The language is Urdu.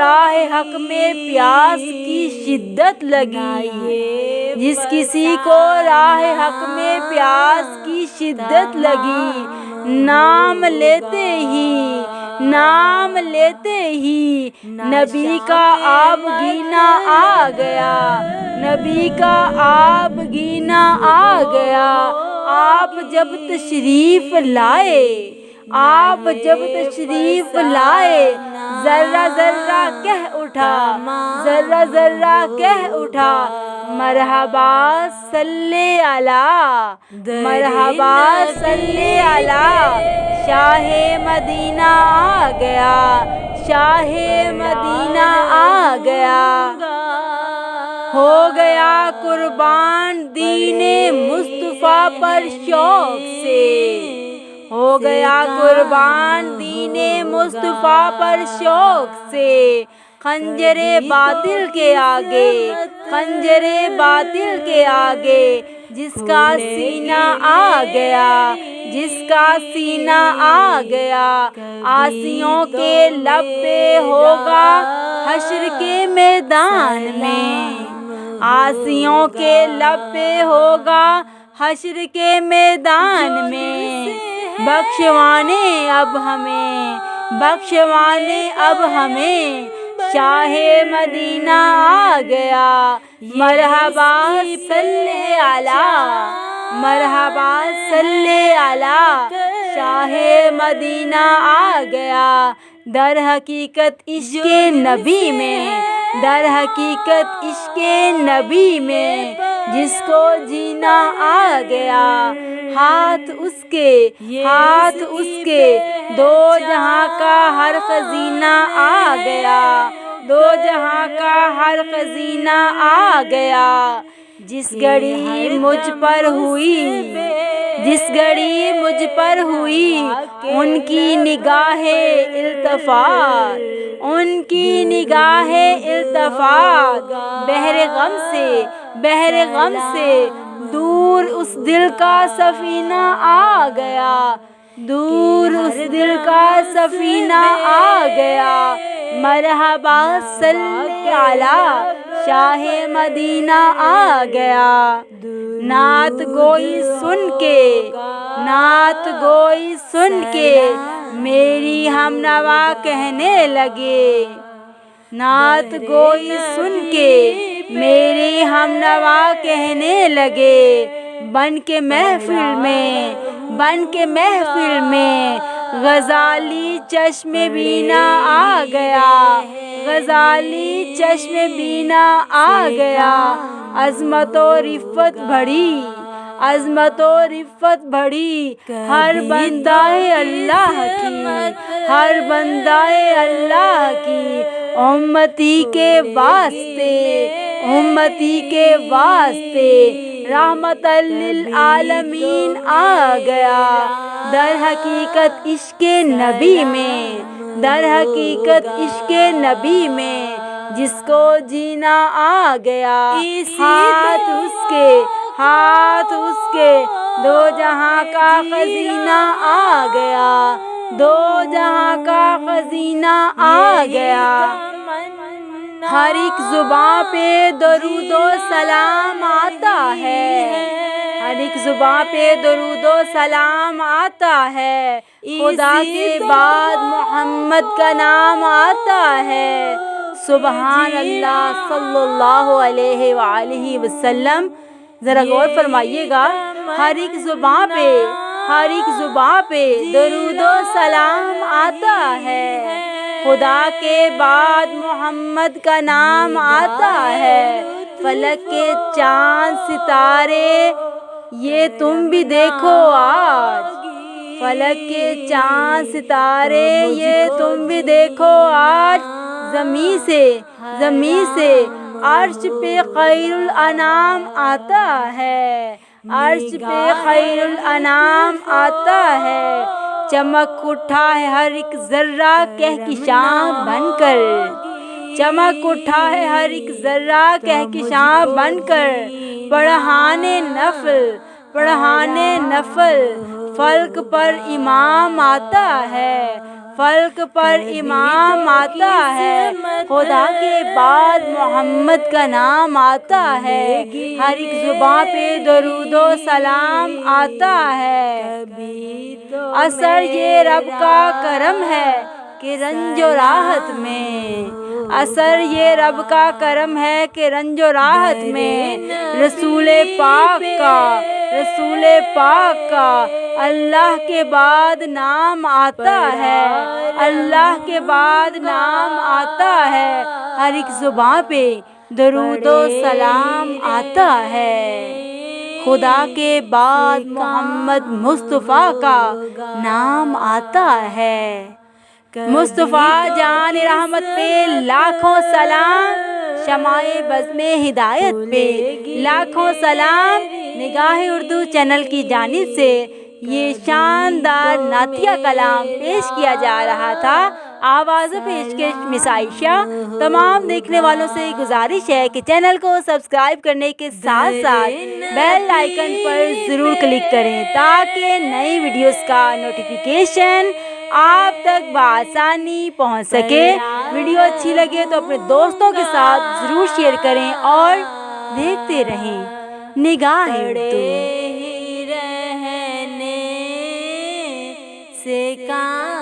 راہ حق میں پیاس کی شدت لگی، جس کسی کو راہ حق میں پیاس کی شدت لگی، نام لیتے ہی نبی کا آب گینا آ گیا، نبی کا آب گینا آ گیا۔ آپ جب تشریف لائے ذرہ ذرہ کہہ اٹھا مرحبا صلی علی شاہ مدینہ آ گیا، ہو گیا قربان دین مصطفیٰ پر شوق سے، ہو گیا قربان دین مصطفیٰ پر شوق سے، خنجر باطل کے آگے جس کا سینہ آ گیا، عاصیوں کے لب پہ ہوگا حشر کے میدان میں، عاصیوں کے لب پہ ہوگا حشر کے میدان میں، بخشوانے اب ہمیں شاہ مدینہ آ گیا، مرحبا صلی علی شاہ مدینہ آ گیا۔ در حقیقت عشق نبی میں جس کو جینا آ گیا، ہاتھ اس کے دو جہاں کا ہر خزینہ آ گیا، جس گھڑی مجھ پر ہوئی ان کی نگاہ التفات، بحر غم سے دور اس دل کا سفینہ آ گیا، مرحبا صلی علی شاہ مدینہ آ گیا۔ نعت گوئی سن کے میری ہمنوا کہنے لگے، نعت گوئی سن کے میری ہمنوا کہنے لگے، بن کے محفل میں غزالی چشم بینا آ گیا، عظمت و رفت بڑھی ہر بندہ اللہ کی، امتی کے واسطے رحمت للعالمین آ گیا، در حقیقت عشق نبی میں جس کو جینا آ گیا، ہاتھ اس کے دو جہاں کا خزینہ آ گیا، ہر ایک زباں پہ درود و سلام آتا ہے، خدا کے بعد محمد کا نام آتا ہے، سبحان اللہ صلی اللہ علیہ وآلہ وسلم۔ ذرا غور فرمائیے گا، ہر ایک زباں پہ درود و سلام آتا ہے، خدا کے بعد محمد کا نام آتا ہے، فلک کے چاند ستارے یہ تم بھی دیکھو آج، فلک کے چاند ستارے یہ تم بھی دیکھو آج، زمین سے عرش پہ خیر الانام آتا ہے، چمک اٹھا ہے ہر ایک ذرہ کہکشاں بن کر، پڑھانے نفل فلک پر امام آتا ہے، فلک پر امام آتا ہے، خدا کے بعد محمد کا نام آتا ہے، ہر ایک زباں پہ درود و سلام آتا ہے۔ اثر یہ رب کا کرم ہے کہ رنج و راحت میں، اثر یہ رب کا کرم ہے کہ رنج و راحت میں رسول پاک کا اللہ کے بعد نام آتا ہے، اللہ کے بعد نام آتا ہے، ہر ایک زباں پہ درود و سلام آتا ہے۔ خدا کے بعد محمد مصطفیٰ کا نام آتا ہے۔ مصطفیٰ جان رحمت پہ لاکھوں سلام، شمع بزم ہدایت پہ لاکھوں سلام۔ نگاہ اردو چینل کی جانب سے یہ شاندار نعتیہ کلام پیش کیا جا رہا تھا۔ آواز پیشکش مس عائشہ۔ تمام دیکھنے والوں سے گزارش ہے کہ چینل کو سبسکرائب کرنے کے ساتھ ساتھ بیل آئیکن پر ضرور کلک کریں تاکہ نئی ویڈیوز کا نوٹیفیکیشن آپ تک بآسانی پہنچ سکے۔ ویڈیو اچھی لگے تو اپنے دوستوں کے ساتھ ضرور شیئر کریں اور دیکھتے رہیں نگاہ اردو۔ سے کام